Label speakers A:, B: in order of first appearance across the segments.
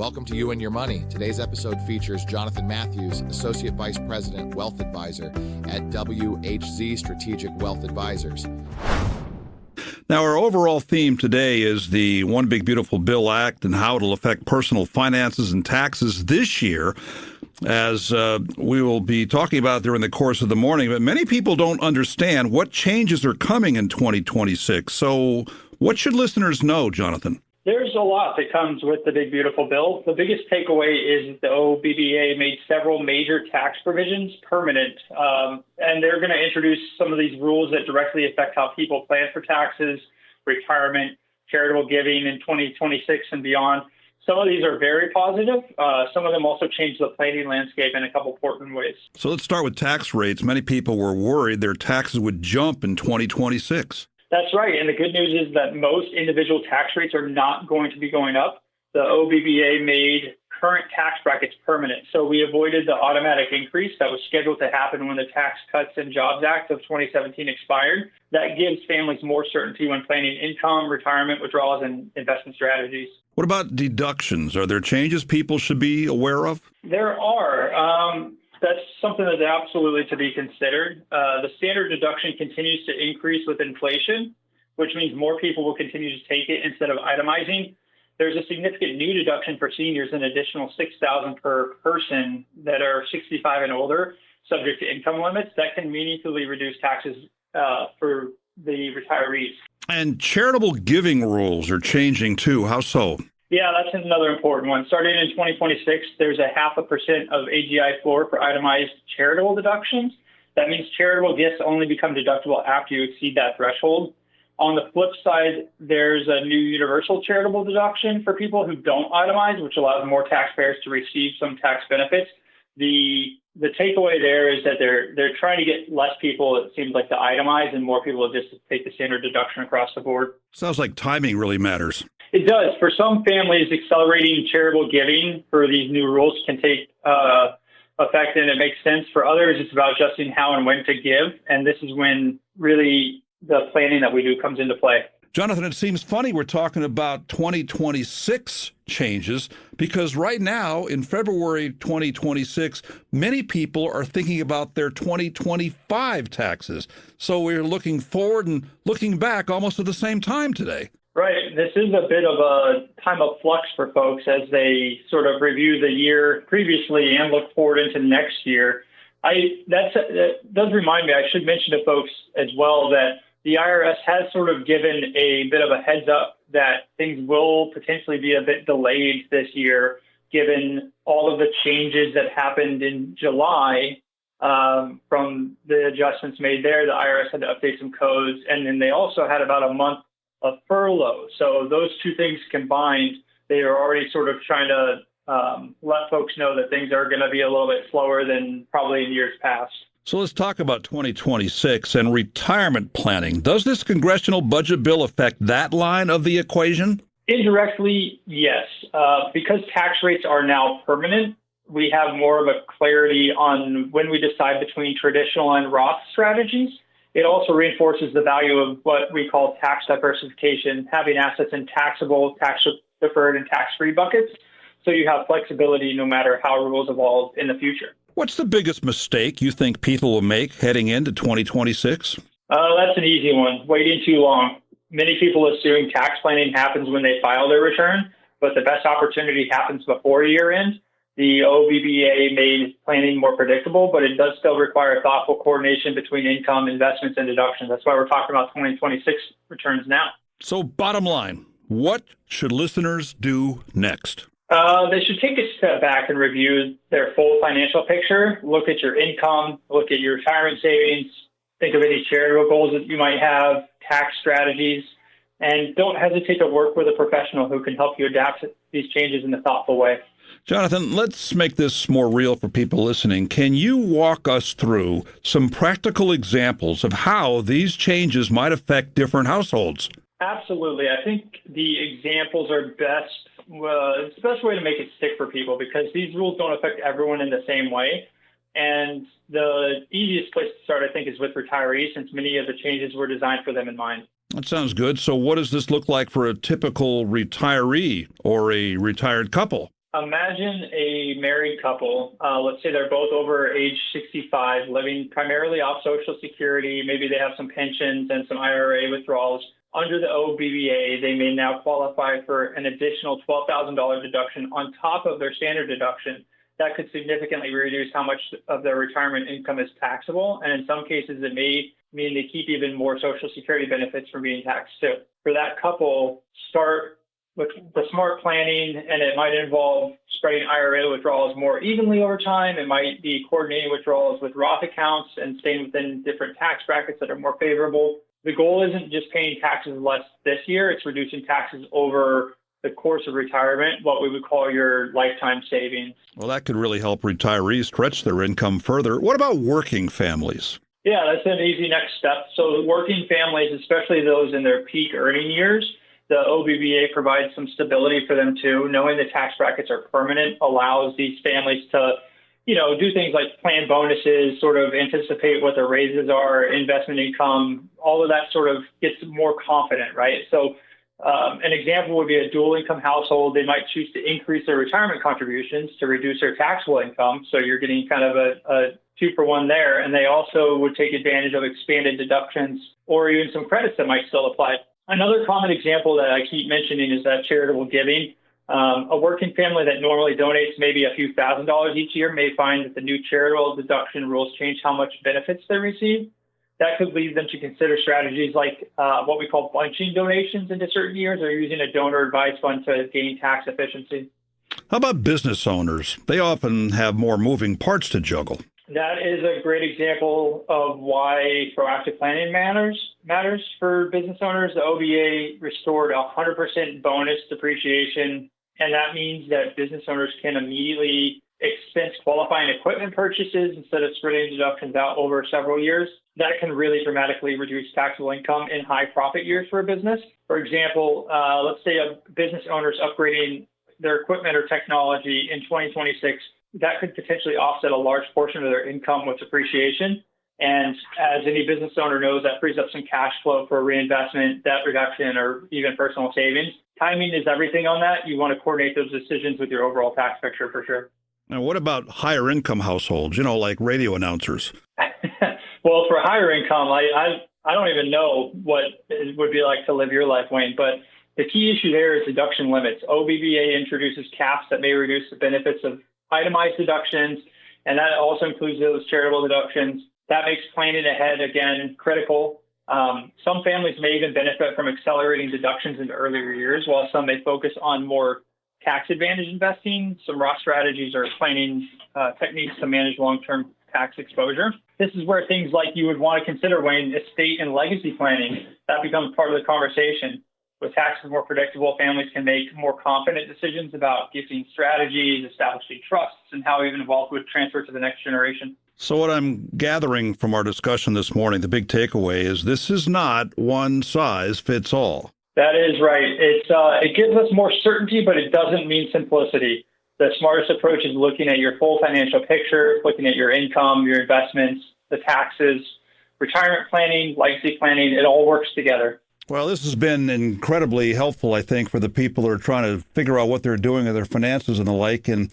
A: Welcome to You and Your Money. Today's episode features Jonathan Matthews, Associate Vice President, Wealth Advisor at WHZ Strategic Wealth Advisors.
B: Now, our overall theme today is the One Big Beautiful Bill Act and how it'll affect personal finances and taxes this year, as we will be talking about during the course of the morning. But many people don't understand what changes are coming in 2026. So what should listeners know, Jonathan?
C: There's a lot that comes with the Big Beautiful Bill. The biggest takeaway is the OBBBA made several major tax provisions permanent, and they're going to introduce some of these rules that directly affect how people plan for taxes, retirement, charitable giving in 2026 and beyond. Some of these are very positive. Some of them also change the planning landscape in a couple important ways.
B: So let's start with tax rates. Many people were worried their taxes would jump in 2026.
C: That's right. And the good news is that most individual tax rates are not going to be going up. The OBBBA made current tax brackets permanent. So we avoided the automatic increase that was scheduled to happen when the Tax Cuts and Jobs Act of 2017 expired. That gives families more certainty when planning income, retirement, withdrawals, and investment strategies.
B: What about deductions? Are there changes people should be aware of?
C: There are. That's something that's absolutely to be considered. The standard deduction continues to increase with inflation, which means more people will continue to take it instead of itemizing. There's a significant new deduction for seniors, an additional $6,000 per person that are 65 and older, subject to income limits. That can meaningfully reduce taxes for the retirees. And
B: charitable giving rules are changing too. How so?
C: Yeah, that's another important one. Starting in 2026, there's a 0.5% of AGI floor for itemized charitable deductions. That means charitable gifts only become deductible after you exceed that threshold. On the flip side, there's a new universal charitable deduction for people who don't itemize, which allows more taxpayers to receive some tax benefits. The takeaway there is that they're trying to get less people, it seems like, to itemize and more people to just take the standard deduction across the board.
B: Sounds like timing really matters.
C: It does. For some families, accelerating charitable giving for these new rules can take effect, and it makes sense. For others, it's about adjusting how and when to give, and this is when really the planning that we do comes into play.
B: Jonathan, it seems funny we're talking about 2026 changes because right now, in February 2026, many people are thinking about their 2025 taxes. So we're looking forward and looking back almost at the same time today.
C: Right. This is a bit of a time of flux for folks as they sort of review the year previously and look forward into next year. That does remind me, I should mention to folks as well that the IRS has sort of given a bit of a heads up that things will potentially be a bit delayed this year, given all of the changes that happened in July from the adjustments made there. The IRS had to update some codes, and then they also had about a month of furlough. So those two things combined, they are already sort of trying to let folks know that things are going to be a little bit slower than probably in years past.
B: So let's talk about 2026 and retirement planning. Does this congressional budget bill affect that line of the equation?
C: Indirectly, yes. Because tax rates are now permanent, we have more of a clarity on when we decide between traditional and Roth strategies. It also reinforces the value of what we call tax diversification, having assets in taxable, tax-deferred, and tax-free buckets. So you have flexibility no matter how rules evolve in the future.
B: What's the biggest mistake you think people will make heading into 2026?
C: That's an easy one. Waiting too long. Many people assume tax planning happens when they file their return, but the best opportunity happens before year end. The OBBBA made planning more predictable, but it does still require thoughtful coordination between income, investments, and deductions. That's why we're talking about 2026 returns now.
B: So bottom line, what should listeners do next?
C: They should take a step back and review their full financial picture, look at your income, look at your retirement savings, think of any charitable goals that you might have, tax strategies, and don't hesitate to work with a professional who can help you adapt to these changes in a thoughtful way.
B: Jonathan, let's make this more real for people listening. Can you walk us through some practical examples of how these changes might affect different households?
C: Absolutely. I think the examples are best. It's the best way to make it stick for people because these rules don't affect everyone in the same way. And the easiest place to start, I think, is with retirees, since many of the changes were designed for them in mind.
B: That sounds good. So what does this look like for a typical retiree or a retired couple?
C: Imagine a married couple. Let's say they're both over age 65, living primarily off Social Security. Maybe they have some pensions and some IRA withdrawals. Under the OBBBA, they may now qualify for an additional $12,000 deduction on top of their standard deduction. That could significantly reduce how much of their retirement income is taxable. And in some cases, it may mean they keep even more Social Security benefits from being taxed too. For that couple, start with the smart planning, and it might involve spreading IRA withdrawals more evenly over time. It might be coordinating withdrawals with Roth accounts and staying within different tax brackets that are more favorable. The goal isn't just paying taxes less this year, it's reducing taxes over the course of retirement, what we would call your lifetime savings.
B: Well, that could really help retirees stretch their income further. What about working families?
C: Yeah, that's an easy next step. So working families, especially those in their peak earning years, the OBBBA provides some stability for them too. Knowing the tax brackets are permanent allows these families to, do things like plan bonuses, sort of anticipate what their raises are, investment income, all of that sort of gets more confident, right? So an example would be a dual income household. They might choose to increase their retirement contributions to reduce their taxable income. So you're getting kind of a 2-for-1 there. And they also would take advantage of expanded deductions or even some credits that might still apply. Another common example that I keep mentioning is that charitable giving. A working family that normally donates maybe a few $1,000s each year may find that the new charitable deduction rules change how much benefits they receive. That could lead them to consider strategies like what we call bunching donations into certain years or using a donor advised fund to gain tax efficiency.
B: How about business owners? They often have more moving parts to juggle.
C: That is a great example of why proactive planning matters for business owners. The OBBBA restored 100% bonus depreciation, and that means that business owners can immediately expense qualifying equipment purchases instead of spreading deductions out over several years. That can really dramatically reduce taxable income in high profit years for a business. For example, let's say a business owner is upgrading their equipment or technology in 2026. That could potentially offset a large portion of their income with depreciation. And as any business owner knows, that frees up some cash flow for reinvestment, debt reduction, or even personal savings. Timing is everything on that. You want to coordinate those decisions with your overall tax picture for sure.
B: Now, what about higher income households, like radio announcers?
C: Well, for higher income, I don't even know what it would be like to live your life, Wayne, but the key issue there is deduction limits. OBBBA introduces caps that may reduce the benefits of itemized deductions, and that also includes those charitable deductions. That makes planning ahead, again, critical. Some families may even benefit from accelerating deductions in earlier years, while some may focus on more tax advantage investing. Some Roth strategies or planning techniques to manage long-term tax exposure. This is where things like you would want to consider, Wayne, estate and legacy planning. That becomes part of the conversation. With taxes more predictable, families can make more confident decisions about gifting strategies, establishing trusts, and how even wealth would transfer to the next generation.
B: So what I'm gathering from our discussion this morning, the big takeaway is this is not one size fits all.
C: That is right. It gives us more certainty, but it doesn't mean simplicity. The smartest approach is looking at your full financial picture, looking at your income, your investments, the taxes, retirement planning, legacy planning. It all works together.
B: Well, this has been incredibly helpful, I think, for the people who are trying to figure out what they're doing with their finances and the like. And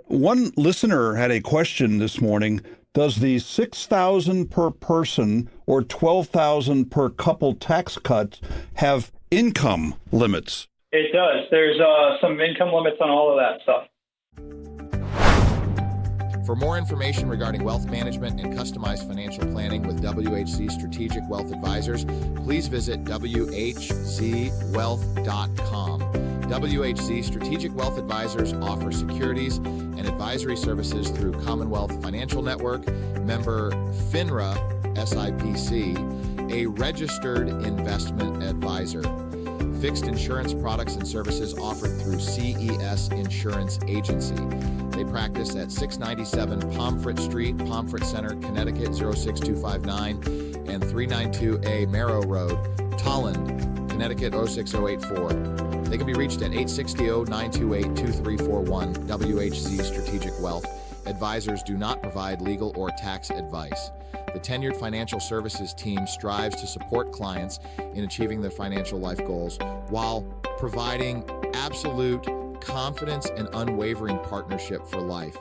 B: one listener had a question this morning. Does the $6,000 per person or $12,000 per couple tax cut have income limits?
C: It does. There's some income limits on all of that stuff.
A: For more information regarding wealth management and customized financial planning with WHZ Strategic Wealth Advisors, please visit WHZwealth.com. WHZ Strategic Wealth Advisors offer securities and advisory services through Commonwealth Financial Network, member FINRA SIPC, a registered investment advisor. Fixed insurance products and services offered through CES Insurance Agency. They practice at 697 Pomfret Street, Pomfret Center, Connecticut 06259, and 392A Merrow Road, Tolland, Connecticut 06084. They can be reached at 860-928-2341. WHZ Strategic Wealth Advisors do not provide legal or tax advice. The tenured financial services team strives to support clients in achieving their financial life goals while providing absolute confidence and unwavering partnership for life.